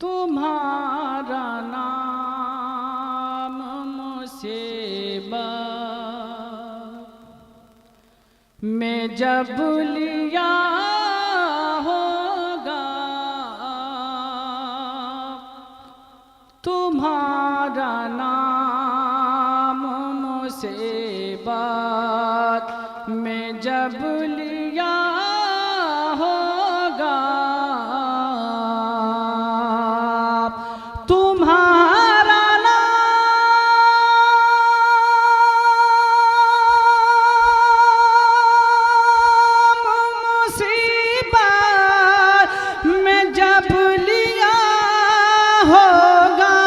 تمہارا نام مصیبت میں جب لیا ہوگا، تمہارا نام مصیبت میں جب لیا ہوگا، تمہارا نام مصیبت میں جب لیا ہوگا،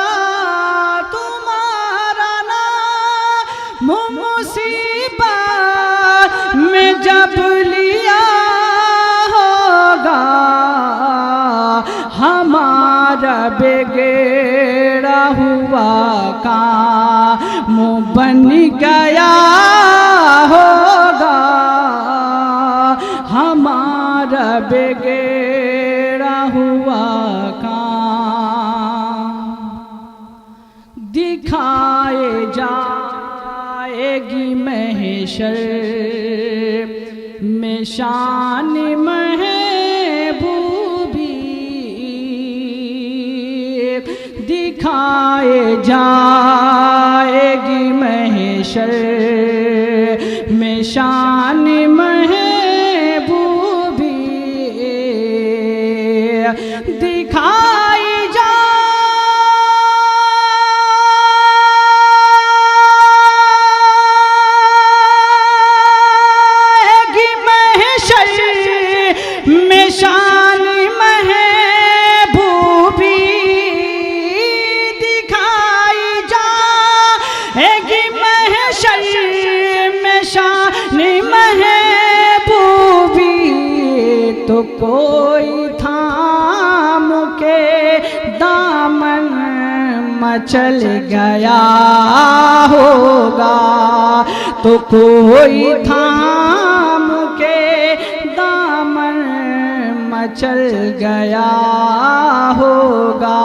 تمہارا نام مصیبت میں جب لیا ہوگا، ہمارا بگڑا ہوا کام بن گیا ہوگا، ہمارا بگڑا ہوا کام دکھائے جائے گی محشر میں شان محبوبی، دکھائے جائے گی محشر میں شان محبوبی، دکھائی جائے گی محشر میں شان محبوبی، دکھائی جائے گی محشر میں شان محبوبی، تو کوئی تھام کے دامن مچل گیا ہوگا، تو کوئی تھام کے دامن مچل گیا ہوگا،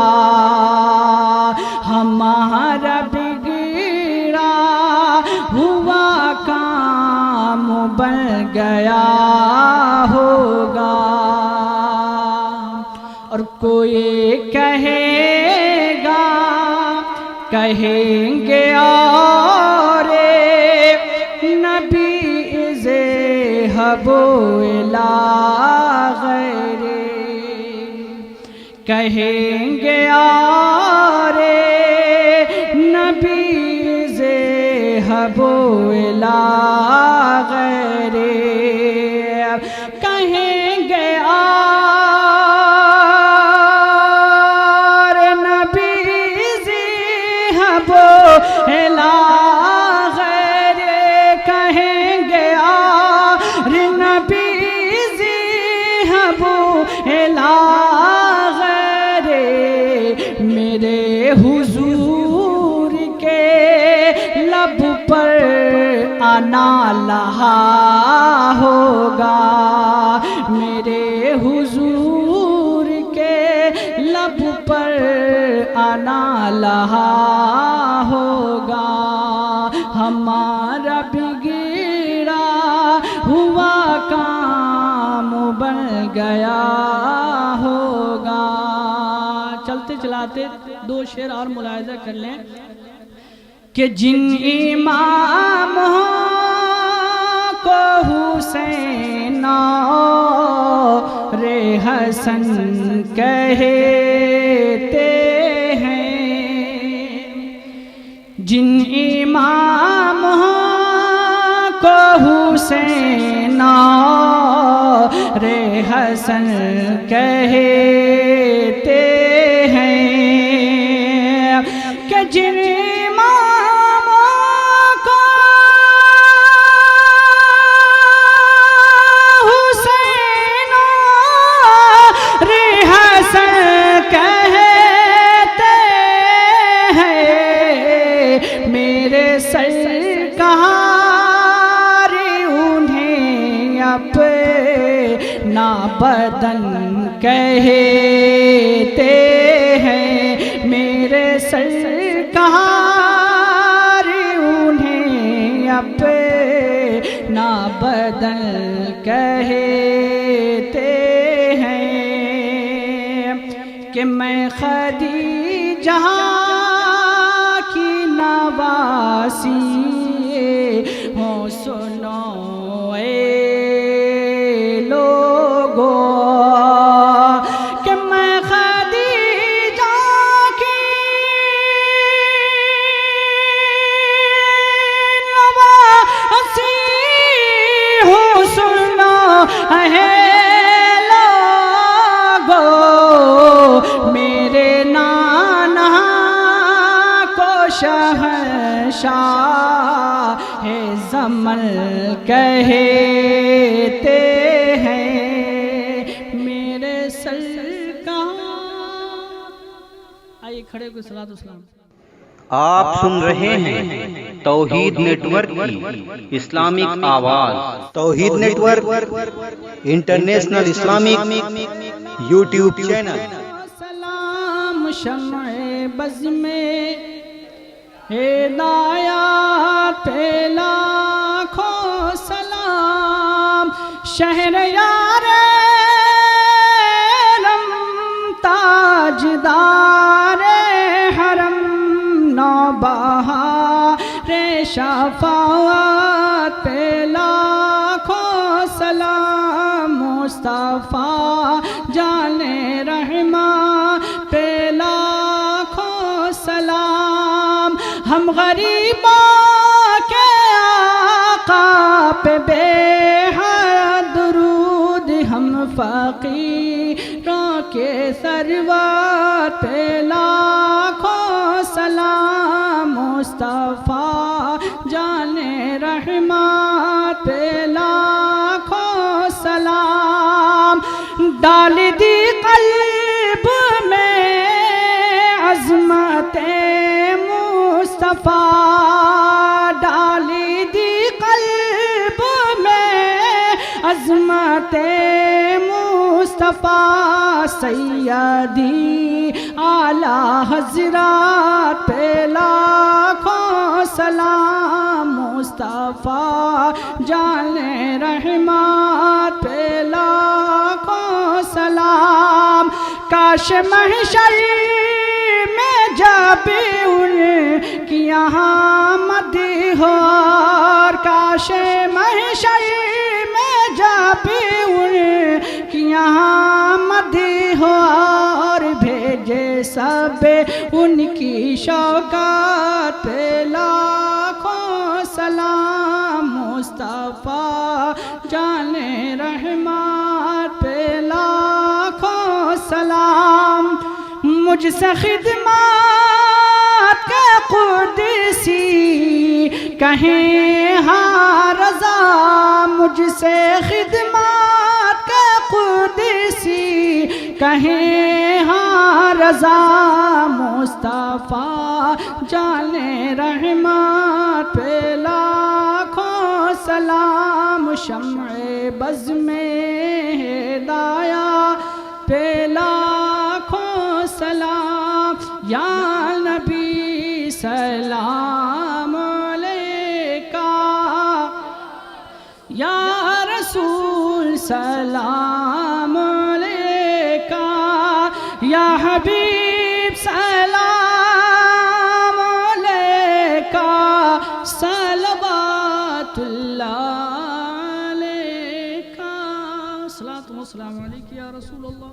ہمارا بگڑا ہوا کام بن گیا ہوگا، اور کوئی کہے گا، کہیں گے اور نبی اذهبوا الی غیرہ، کہیں گے اور نبی اذهبوا الی غیرہ، کہیں گے اور نبی اذهبوا الی غیرہ، کہیں گے اور نبی اذهبوا الی غیرہ، میرے حضور کے لب پر آنا لہا ہوگا، میرے حضور کے لب پر آنا لہا ہوگا، ہمارا بگڑا ہوا کام بن گیا ہوگا۔ چلتے چلاتے دو شعر اور ملاحظہ کر لیں کہ جن اماموں کو حسین اور حسن کہتے ہیں، جن اماموں کو حسین اور حسن کہتے ہیں، کہ جن سرکار انہیں اپنا بدن کہتے ہیں، کہ میں خدیجہ کی نواسی ہوں سنو اے لوگو کہ میں خدیجہ کی نواسی ہوں سنو اے شاہ زمن کہتے ہیں میرے سرکار۔ آئیے کھڑے کو صلاۃ و سلام۔ آپ سن رہے ہیں توحید نیٹ ورک کی اسلامک آواز۔ Tawheed network international Islamic YouTube channel. سلام شمع بز میں ہدایات پہ لاکھوں سلام، شہر یار رم تاجدار حرم، نوبہار شفاعت پہ لاکھوں سلام، مصطفیٰ جان رحماں پہ لاکھوں سلام، ہم غریبوں کے آقا پہ بے حد درود، ہم فقیروں کے سرور پہ لاکھوں سلام، مصطفیٰ جان رحمت پہ لاکھوں سلام، ڈال دی قلب میں عظمت مصطفیٰ، ڈالی دی قلب میں عظمت مصطفیٰ، سیدی اعلیٰ حضرات پہ لاکھوں سلام، مصطفیٰ جان رحمت پہ لاکھوں سلام، کاش محشر میں جب ان کی یہاں مدی ہو، کاش محشر میں جب ان کی یہاں مدی ہو، اور بھیجے سب ان کی شوکات پہ لاکھوں سلام، مصطفیٰ جان رحمت پہ لاکھوں سلام، مجھ سے خدمات کے قدسی کہیں ہاں رضا، مجھ سے خدمات کے قدسی کہیں ہاں رضا، مصطفیٰ جان رحمت پہ لاکھوں سلام، شمع بز میں ہدایات پہ لاکھوں سلام، یا نبی سلام علیکہ، یا رسول سلام علیکہ، یا حبیب سلام علیکہ، صلوات اللہ علیکہ، صلاۃ و سلام علیکہ یا رسول اللہ،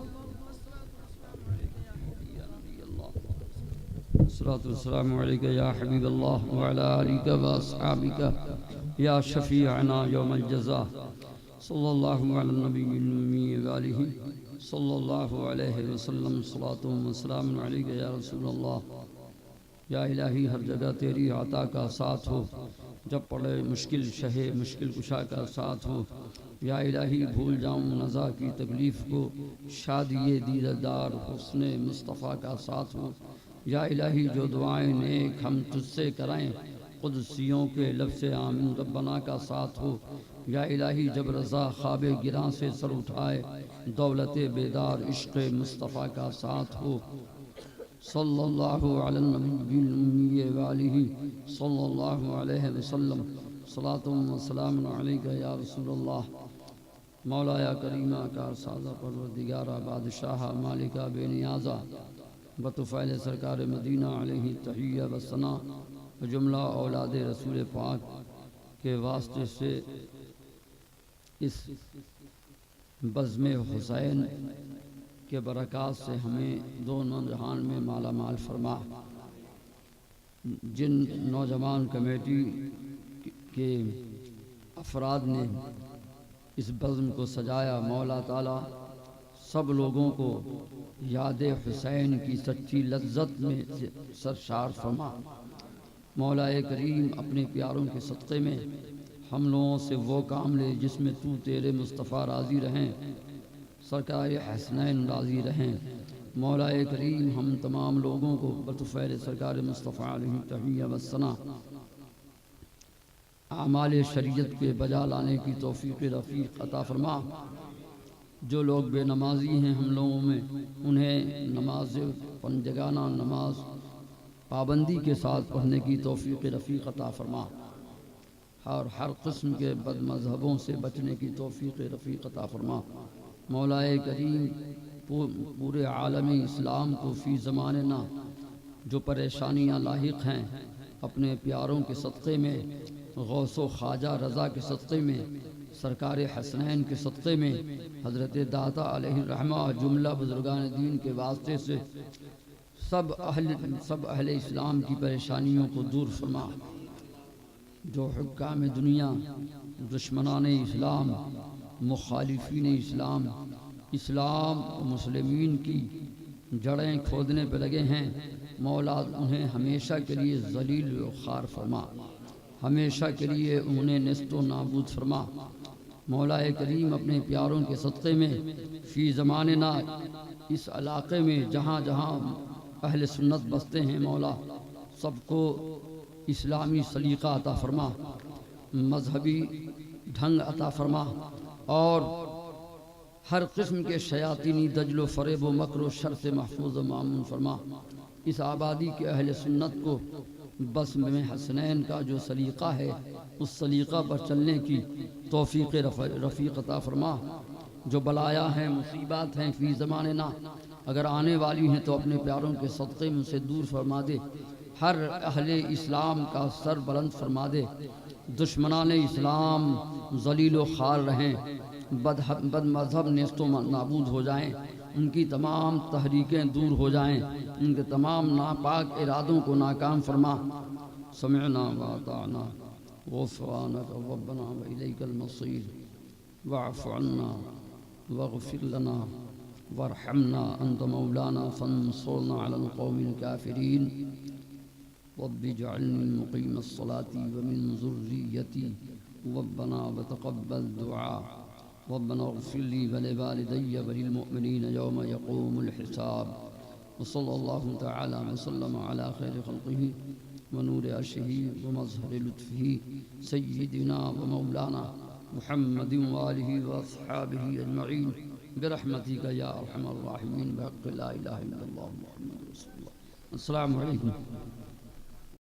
الصلاة والسلام عليك يا حبيب الله وعلى آلك وأصحابك يا شفيعنا يوم الجزاء، صلى الله على النبي الأمي وآله صلى الله عليه وسلم، صلاة والسلام عليك يا رسول الله۔ یا الہی ہر جگہ تیری عطا کا ساتھ ہو، جب پڑے مشکل شہ مشکل کشا کا ساتھ ہو، یا الہی بھول جاؤں نزا کی تکلیف کو، شادی دیدار حسن مصطفیٰ کا ساتھ ہو، یا الہی جو دعائیں نیک ہم تجھ سے کرائیں، قدسیوں کے لفظ آمین ربنا کا ساتھ ہو، یا الہی جب رضا خواب گراں سے سر اٹھائے، دولت بیدار عشق مصطفیٰ کا ساتھ ہو، صلی اللہ علی النبی الأمی وآلہ صلی اللہ علیہ وسلم، صلاۃ و سلام علیکہ یا رسول اللہ۔ مولایا کریمہ کار سازہ پروردگارہ بادشاہ مالکہ بے نیازہ بطفیل سرکار مدینہ علیہ تحیہ و ثنا و جملہ اولاد رسول پاک کے واسطے سے اس بزم حسین کے برکات سے ہمیں دونوں جہان میں مالا مال فرما۔ جن نوجوان کمیٹی کے افراد نے اس بزم کو سجایا، مولا تعالیٰ سب لوگوں کو یاد حسین کی سچی لذت میں سرشار فرما۔ مولا کریم اپنے پیاروں کے صدقے میں ہم لوگوں سے وہ کام لے جس میں تو تیرے مصطفیٰ راضی رہیں، سرکار حسنین راضی رہیں۔ مولا کریم ہم تمام لوگوں کو بطفیل سرکار مصطفیٰ علیہ تحیہ و ثنا اعمال شریعت کے بجا لانے کی توفیق رفیق عطا فرما۔ جو لوگ بے نمازی ہیں ہم لوگوں میں، انہیں نماز پنجگانہ نماز پابندی کے ساتھ پڑھنے کی توفیق رفیق عطا فرما، اور ہر قسم کے بد مذہبوں سے بچنے کی توفیق رفیق عطا فرما۔ مولا کریم پورے عالم اسلام کو فی زماننا جو پریشانیاں لاحق ہیں، اپنے پیاروں کے صدقے میں، غوث و خواجہ رضا کے صدقے میں، سرکار حسنین کے صدقے میں، حضرت داتا علیہ الرحمہ جملہ بزرگان دین کے واسطے سے سب اہل اسلام کی پریشانیوں کو دور فرما۔ جو حکام دنیا، دشمنان اسلام، مخالفین اسلام، اسلام و مسلمین کی جڑیں کھودنے پہ لگے ہیں، مولا انہیں ہمیشہ کے لیے ذلیل و خوار فرما، ہمیشہ کے لیے انہیں نیست و نابود فرما۔ مولا کریم اپنے پیاروں کے صدقے میں فی زماننا اس علاقے میں جہاں جہاں اہل سنت بستے ہیں، مولا سب کو اسلامی سلیقہ عطا فرما، مذہبی ڈھنگ عطا فرما، اور ہر قسم کے شیاطینی دجل و فریب و مکر و شر سے محفوظ و معمون فرما۔ اس آبادی کے اہل سنت کو بزم حسنین کا جو سلیقہ ہے اس سلیقہ پر چلنے کی توفیق رفیق عطا فرما۔ جو بلایا ہیں، مصیبات ہیں فی زماننا، اگر آنے والی ہیں تو اپنے پیاروں کے صدقے میں اسے دور فرما دے، ہر اہل اسلام کا سر بلند فرما دے، دشمنان اسلام ذلیل و خوار رہیں، بد مذہب نیست و نابود ہو جائیں، ان کی تمام تحریکیں دور ہو جائیں، ان کے تمام ناپاک ارادوں کو ناکام فرما۔ سمعنا واطعنا غفرانک ربنا والیک المصیر واعف عنا واغفر لنا وارحمنا انت مولانا فانصرنا على القوم الكافرين رب اجعلني مقيم الصلاة ومن ذريتي ربنا وتقبل دعاء ربنا اغفر لي ولوالدي وللمؤمنين يوم يقوم الحساب وصلى الله تعالى وسلم على خير خلقه ونور عرشه ومظهر لطفه سيدنا ومولانا محمد وآله وأصحابه أجمعين برحمتك يا أرحم الراحمين بحق لا إله إلا الله محمد رسول الله۔ السلام علیکم۔